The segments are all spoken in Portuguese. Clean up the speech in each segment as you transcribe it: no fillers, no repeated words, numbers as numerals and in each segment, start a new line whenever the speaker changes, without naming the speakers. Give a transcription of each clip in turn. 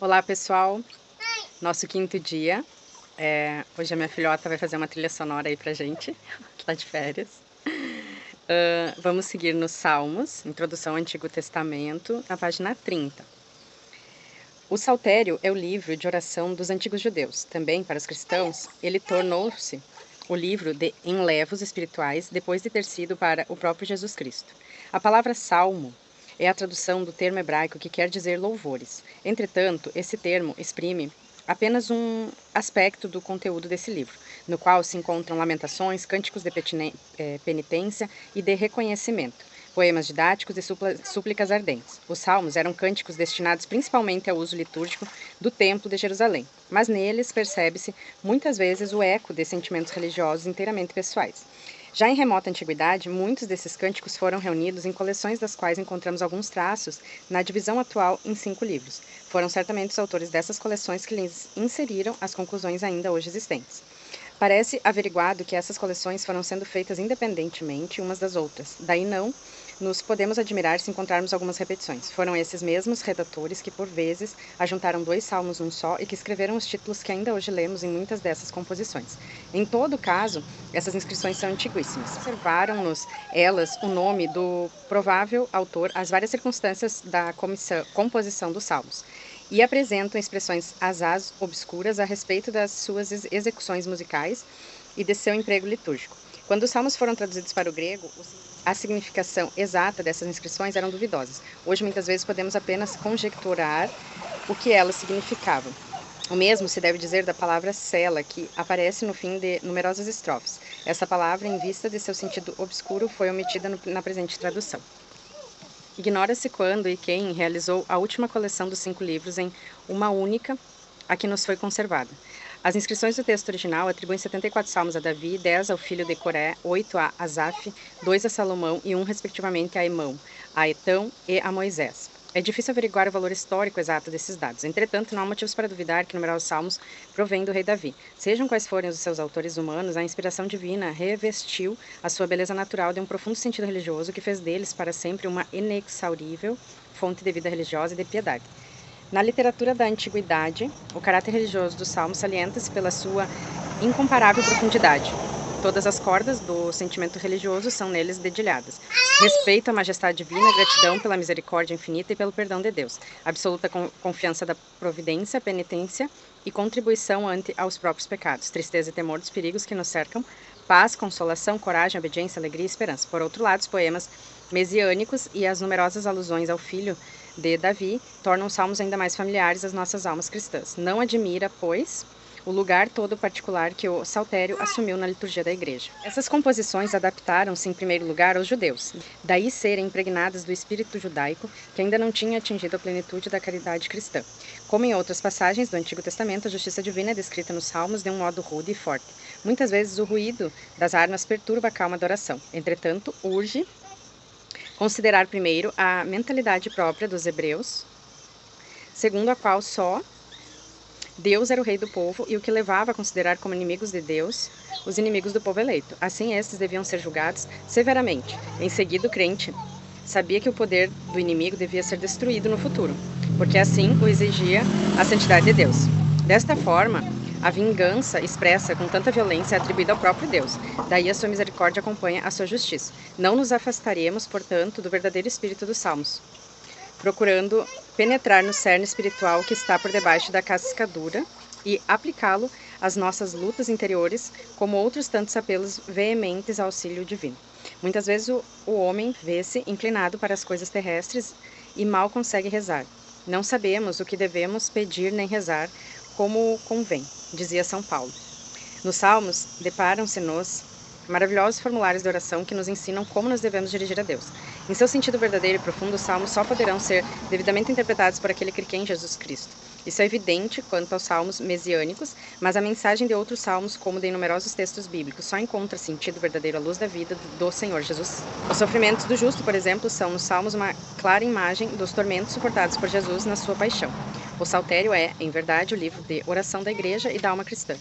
Olá, pessoal. Nosso quinto dia. Hoje a minha filhota vai fazer uma trilha sonora aí pra gente, que tá de férias. Vamos seguir nos Salmos, Introdução ao Antigo Testamento, na página 30. O Saltério é o livro de oração dos antigos judeus. Também, para os cristãos, ele tornou-se o livro de enlevos espirituais depois de ter sido para o próprio Jesus Cristo. A palavra salmo é a tradução do termo hebraico que quer dizer louvores. Entretanto, esse termo exprime apenas um aspecto do conteúdo desse livro, no qual se encontram lamentações, cânticos de penitência e de reconhecimento, poemas didáticos e súplicas ardentes. Os salmos eram cânticos destinados principalmente ao uso litúrgico do Templo de Jerusalém, mas neles percebe-se muitas vezes o eco de sentimentos religiosos inteiramente pessoais. Já em remota antiguidade, muitos desses cânticos foram reunidos em coleções das quais encontramos alguns traços na divisão atual em 5 livros. Foram certamente os autores dessas coleções que lhes inseriram as conclusões ainda hoje existentes. Parece averiguado que essas coleções foram sendo feitas independentemente umas das outras. Daí não nos podemos admirar se encontrarmos algumas repetições. Foram esses mesmos redatores que, por vezes, ajuntaram 2 salmos num só e que escreveram os títulos que ainda hoje lemos em muitas dessas composições. Em todo caso, essas inscrições são antiguíssimas. Conservaram-nos elas o nome do provável autor, as várias circunstâncias da composição dos salmos, e apresentam expressões asaz obscuras a respeito das suas execuções musicais e de seu emprego litúrgico. Quando os salmos foram traduzidos para o grego, a significação exata dessas inscrições eram duvidosas. Hoje, muitas vezes, podemos apenas conjecturar o que elas significavam. O mesmo se deve dizer da palavra cela, que aparece no fim de numerosas estrofes. Essa palavra, em vista de seu sentido obscuro, foi omitida na presente tradução. Ignora-se quando e quem realizou a última coleção dos 5 livros em uma única, a que nos foi conservada. As inscrições do texto original atribuem 74 salmos a Davi, 10 ao filho de Coré, 8 a Asaf, 2 a Salomão e 1, respectivamente, a Emão, a Etão e a Moisés. É difícil averiguar o valor histórico exato desses dados. Entretanto, não há motivos para duvidar que numerosos salmos provêm do rei Davi. Sejam quais forem os seus autores humanos, a inspiração divina revestiu a sua beleza natural de um profundo sentido religioso que fez deles para sempre uma inexaurível fonte de vida religiosa e de piedade. Na literatura da antiguidade, o caráter religioso dos salmos salienta-se pela sua incomparável profundidade. Todas as cordas do sentimento religioso são neles dedilhadas. Respeito à majestade divina, gratidão pela misericórdia infinita e pelo perdão de Deus, absoluta confiança da providência, penitência e contribuição ante aos próprios pecados, tristeza e temor dos perigos que nos cercam, paz, consolação, coragem, obediência, alegria e esperança. Por outro lado, os poemas mesiânicos e as numerosas alusões ao filho de Davi tornam os salmos ainda mais familiares às nossas almas cristãs. Não admira, pois, o lugar todo particular que o saltério assumiu na liturgia da igreja. Essas composições adaptaram-se em primeiro lugar aos judeus, daí serem impregnadas do espírito judaico que ainda não tinha atingido a plenitude da caridade cristã. Como em outras passagens do Antigo Testamento, a justiça divina é descrita nos salmos de um modo rude e forte. Muitas vezes o ruído das armas perturba a calma da oração. Entretanto, urge considerar primeiro a mentalidade própria dos hebreus, segundo a qual só Deus era o rei do povo e o que levava a considerar como inimigos de Deus os inimigos do povo eleito. Assim, estes deviam ser julgados severamente. Em seguida, o crente sabia que o poder do inimigo devia ser destruído no futuro, porque assim o exigia a santidade de Deus. Desta forma, a vingança expressa com tanta violência é atribuída ao próprio Deus. Daí a sua misericórdia acompanha a sua justiça. Não nos afastaremos, portanto, do verdadeiro espírito dos salmos, procurando penetrar no cerne espiritual que está por debaixo da cascadura e aplicá-lo às nossas lutas interiores, como outros tantos apelos veementes ao auxílio divino. Muitas vezes o homem vê-se inclinado para as coisas terrestres e mal consegue rezar. Não sabemos o que devemos pedir nem rezar como convém, dizia São Paulo. Nos Salmos, deparam-se-nos maravilhosos formulários de oração que nos ensinam como nos devemos dirigir a Deus. Em seu sentido verdadeiro e profundo, os salmos só poderão ser devidamente interpretados por aquele que crê em Jesus Cristo. Isso é evidente quanto aos salmos mesiânicos, mas a mensagem de outros salmos, como de numerosos textos bíblicos, só encontra sentido verdadeiro à luz da vida do Senhor Jesus. Os sofrimentos do justo, por exemplo, são nos salmos uma clara imagem dos tormentos suportados por Jesus na sua paixão. O Saltério é, em verdade, o livro de oração da igreja e da alma cristã.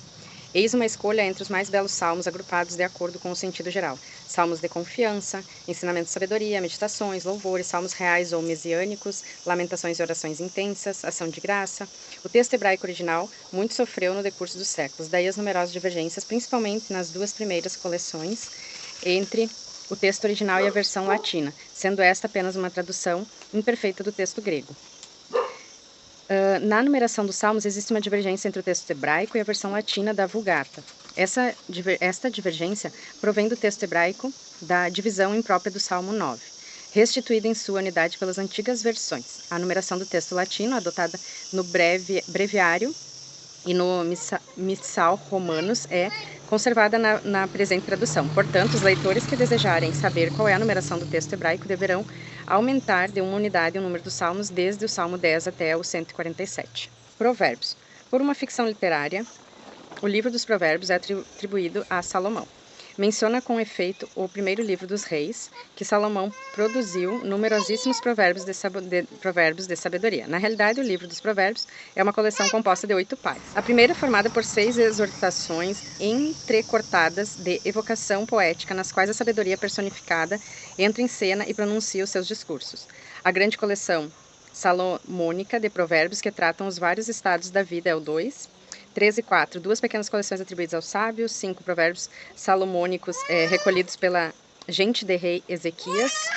Eis uma escolha entre os mais belos salmos agrupados de acordo com o sentido geral. Salmos de confiança, ensinamento de sabedoria, meditações, louvores, salmos reais ou mesiânicos, lamentações e orações intensas, ação de graça. O texto hebraico original muito sofreu no decurso dos séculos, daí as numerosas divergências, principalmente nas duas primeiras coleções, entre o texto original e a versão latina, sendo esta apenas uma tradução imperfeita do texto grego. Na numeração dos salmos, existe uma divergência entre o texto hebraico e a versão latina da Vulgata. Esta divergência provém do texto hebraico da divisão imprópria do Salmo 9, restituída em sua unidade pelas antigas versões. A numeração do texto latino, adotada no breviário e no Missal Romanos, é conservada na presente tradução. Portanto, os leitores que desejarem saber qual é a numeração do texto hebraico deverão aumentar de uma unidade o número dos salmos desde o Salmo 10 até o 147. Provérbios. Por uma ficção literária, o livro dos Provérbios é atribuído a Salomão. Menciona com efeito o primeiro livro dos reis, que Salomão produziu numerosíssimos provérbios de sabedoria. Na realidade, o livro dos provérbios é uma coleção composta de 8 partes. A primeira é formada por 6 exortações entrecortadas de evocação poética, nas quais a sabedoria personificada entra em cena e pronuncia os seus discursos. A grande coleção salomônica de provérbios, que tratam os vários estados da vida, é o 2. 3 e 4, 2 pequenas coleções atribuídas aos sábios, 5 provérbios salomônicos recolhidos pela gente de rei Ezequias.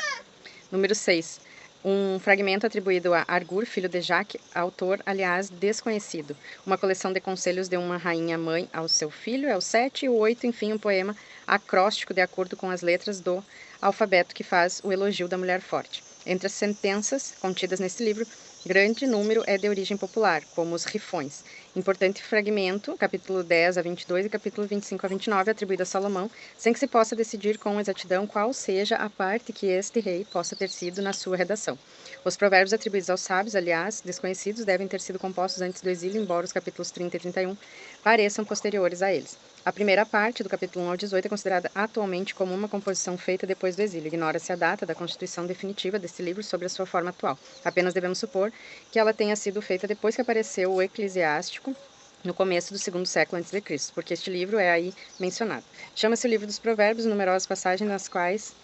Número 6, um fragmento atribuído a Agur, filho de Jaque, autor, aliás, desconhecido. Uma coleção de conselhos de uma rainha-mãe ao seu filho, é o 7. E o 8, enfim, um poema acróstico de acordo com as letras do alfabeto que faz o elogio da mulher forte. Entre as sentenças contidas nesse livro, grande número é de origem popular, como os rifões. Importante fragmento, capítulo 10 a 22 e capítulo 25 a 29, atribuído a Salomão, sem que se possa decidir com exatidão qual seja a parte que este rei possa ter sido na sua redação. Os provérbios atribuídos aos sábios, aliás, desconhecidos, devem ter sido compostos antes do exílio, embora os capítulos 30 e 31 pareçam posteriores a eles. A primeira parte, do capítulo 1 ao 18, é considerada atualmente como uma composição feita depois do exílio. Ignora-se a data da constituição definitiva deste livro sobre a sua forma atual. Apenas devemos supor que ela tenha sido feita depois que apareceu o Eclesiástico, no começo do segundo século a.C., porque este livro é aí mencionado. Chama-se o livro dos Provérbios, numerosas passagens nas quais...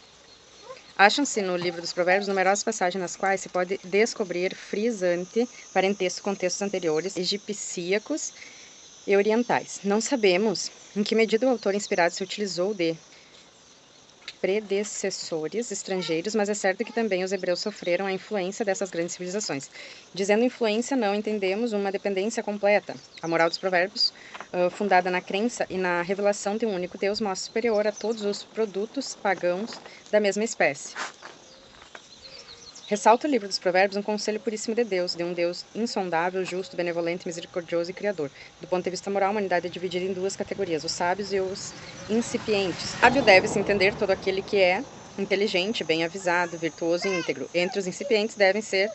Acham-se no livro dos Provérbios numerosas passagens nas quais se pode descobrir frisante parentesco com textos anteriores, egipcíacos e orientais. Não sabemos em que medida o autor inspirado se utilizou de predecessores estrangeiros, mas é certo que também os hebreus sofreram a influência dessas grandes civilizações. Dizendo influência, não entendemos uma dependência completa. A moral dos provérbios, fundada na crença e na revelação de um único Deus, mostra superior a todos os produtos pagãos da mesma espécie. Ressalta o livro dos Provérbios um conselho puríssimo de um Deus insondável, justo, benevolente, misericordioso e criador. Do ponto de vista moral, a humanidade é dividida em duas categorias, os sábios e os incipientes. Sábio deve-se entender todo aquele que é inteligente, bem avisado, virtuoso e íntegro. Entre os incipientes devem ser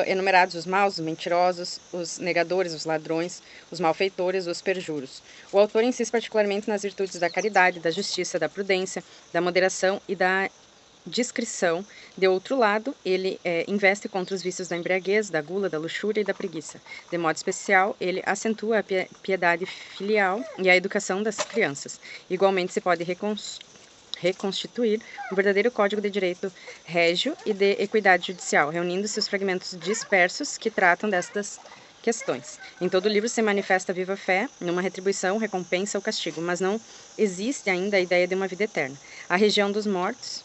enumerados os maus, os mentirosos, os negadores, os ladrões, os malfeitores, os perjuros. O autor insiste particularmente nas virtudes da caridade, da justiça, da prudência, da moderação e da discrição. De outro lado, ele investe contra os vícios da embriaguez, da gula, da luxúria e da preguiça. De modo especial, ele acentua a piedade filial e a educação das crianças. Igualmente, se pode reconstituir um verdadeiro código de direito régio e de equidade judicial, reunindo-se os fragmentos dispersos que tratam destas questões. Em todo o livro se manifesta a viva fé numa retribuição, recompensa ou castigo, mas não existe ainda a ideia de uma vida eterna. A região dos mortos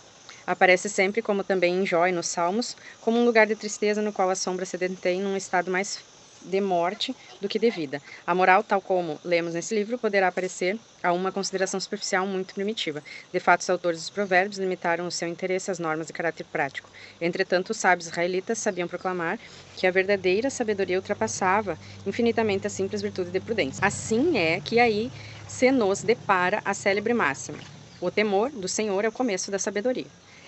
aparece sempre, como também em Jó e nos Salmos, como um lugar de tristeza no qual a sombra se detém num estado mais de morte do que de vida. A moral, tal como lemos nesse livro, poderá parecer a uma consideração superficial muito primitiva. De fato, os autores dos provérbios limitaram o seu interesse às normas de caráter prático. Entretanto, os sábios israelitas sabiam proclamar que a verdadeira sabedoria ultrapassava infinitamente a simples virtude de prudência. Assim é que aí se nos depara a célebre máxima: o temor do Senhor é o começo da sabedoria.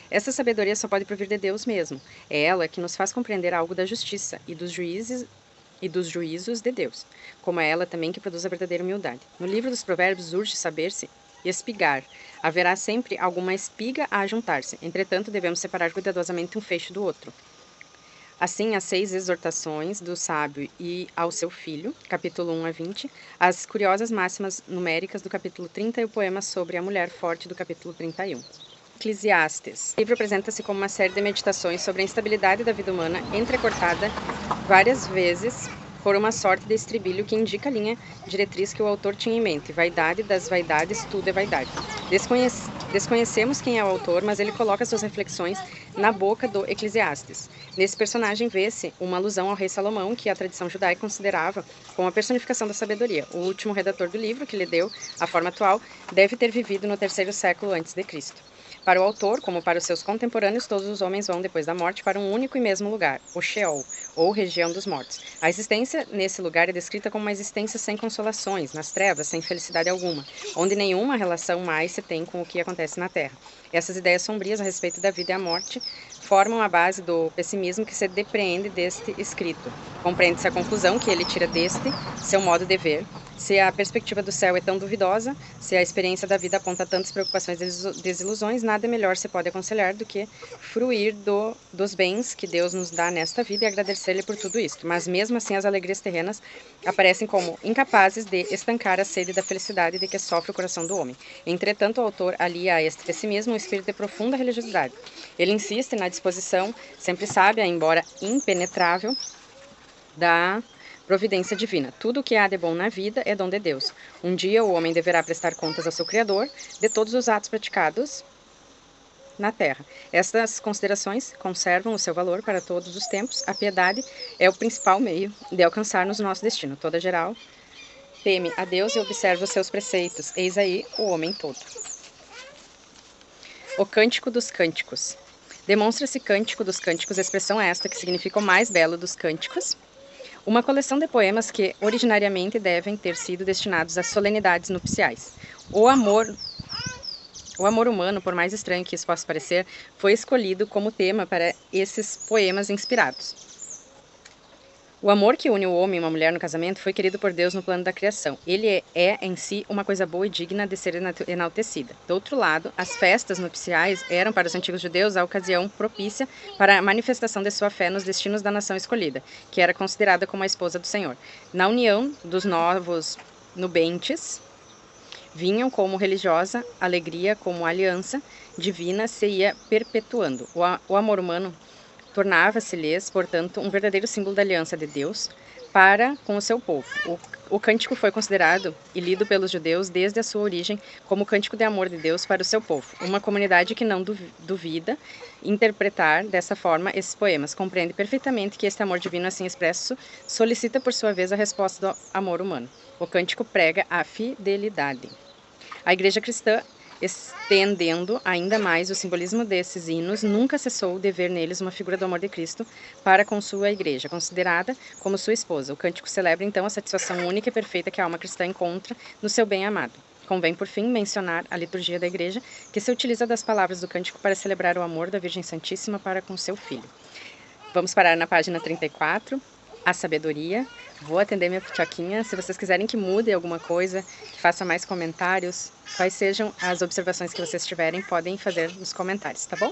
Essa sabedoria só pode provir de Deus mesmo. É ela que nos faz compreender algo da justiça e dos juízos de Deus, como é ela também que produz a verdadeira humildade. No livro dos Provérbios urge saber-se espigar. Haverá sempre alguma espiga a juntar-se. Entretanto, devemos separar cuidadosamente um feixe do outro. Assim, as 6 exortações do sábio e ao seu filho, capítulo 1 a 20, as curiosas máximas numéricas do capítulo 30 e o poema sobre a mulher forte do capítulo 31. Eclesiastes. O livro apresenta-se como uma série de meditações sobre a instabilidade da vida humana, entrecortada várias vezes por uma sorte de estribilho que indica a linha diretriz que o autor tinha em mente. Vaidade das vaidades, tudo é vaidade. Desconhecemos quem é o autor, mas ele coloca suas reflexões na boca do Eclesiastes. Nesse personagem vê-se uma alusão ao rei Salomão, que a tradição judaica considerava como a personificação da sabedoria. O último redator do livro, que lhe deu a forma atual, deve ter vivido no 3º século antes de Cristo. Para o autor, como para os seus contemporâneos, todos os homens vão, depois da morte, para um único e mesmo lugar, o Sheol, ou região dos mortos. A existência nesse lugar é descrita como uma existência sem consolações, nas trevas, sem felicidade alguma, onde nenhuma relação mais se tem com o que acontece na Terra. Essas ideias sombrias a respeito da vida e a morte formam a base do pessimismo que se depreende deste escrito. Compreende-se a conclusão que ele tira deste, seu modo de ver. Se a perspectiva do céu é tão duvidosa, se a experiência da vida aponta tantas preocupações e desilusões, nada melhor se pode aconselhar do que fruir dos bens que Deus nos dá nesta vida e agradecer-lhe por tudo isto. Mas mesmo assim as alegrias terrenas aparecem como incapazes de estancar a sede da felicidade de que sofre o coração do homem. Entretanto, o autor alia a este pessimismo um espírito de profunda religiosidade. Ele insiste na disposição, sempre sábia, embora impenetrável, da providência divina. Tudo o que há de bom na vida é dom de Deus. Um dia o homem deverá prestar contas ao seu Criador de todos os atos praticados na terra. Estas considerações conservam o seu valor para todos os tempos. A piedade é o principal meio de alcançarmos o nosso destino. Toda geral teme a Deus e observa os seus preceitos. Eis aí o homem todo. O Cântico dos Cânticos. Demonstra-se Cântico dos Cânticos, expressão esta que significa o mais belo dos cânticos, uma coleção de poemas que originariamente devem ter sido destinados às solenidades nupciais. O amor humano, por mais estranho que isso possa parecer, foi escolhido como tema para esses poemas inspirados. O amor que une o homem e uma mulher no casamento foi querido por Deus no plano da criação. Ele é em si uma coisa boa e digna de ser enaltecida. Do outro lado, as festas nupciais eram para os antigos judeus a ocasião propícia para a manifestação de sua fé nos destinos da nação escolhida, que era considerada como a esposa do Senhor. Na união dos novos nubentes, vinham como religiosa alegria, como aliança divina se ia perpetuando. O amor humano tornava-se-lhes, portanto, um verdadeiro símbolo da aliança de Deus para com o seu povo. O cântico foi considerado e lido pelos judeus desde a sua origem como o cântico de amor de Deus para o seu povo. Uma comunidade que não duvida interpretar dessa forma esses poemas. Compreende perfeitamente que este amor divino assim expresso solicita por sua vez a resposta do amor humano. O cântico prega a fidelidade. A igreja cristã, estendendo ainda mais o simbolismo desses hinos, nunca cessou de ver neles uma figura do amor de Cristo para com sua igreja, considerada como sua esposa. O cântico celebra então a satisfação única e perfeita que a alma cristã encontra no seu bem-amado. Convém, por fim, mencionar a liturgia da igreja, que se utiliza das palavras do cântico para celebrar o amor da Virgem Santíssima para com seu filho. Vamos parar na página 34. A sabedoria. Vou atender minha pichoquinha. Se vocês quiserem que mude alguma coisa, que faça mais comentários, quais sejam as observações que vocês tiverem, podem fazer nos comentários, tá bom?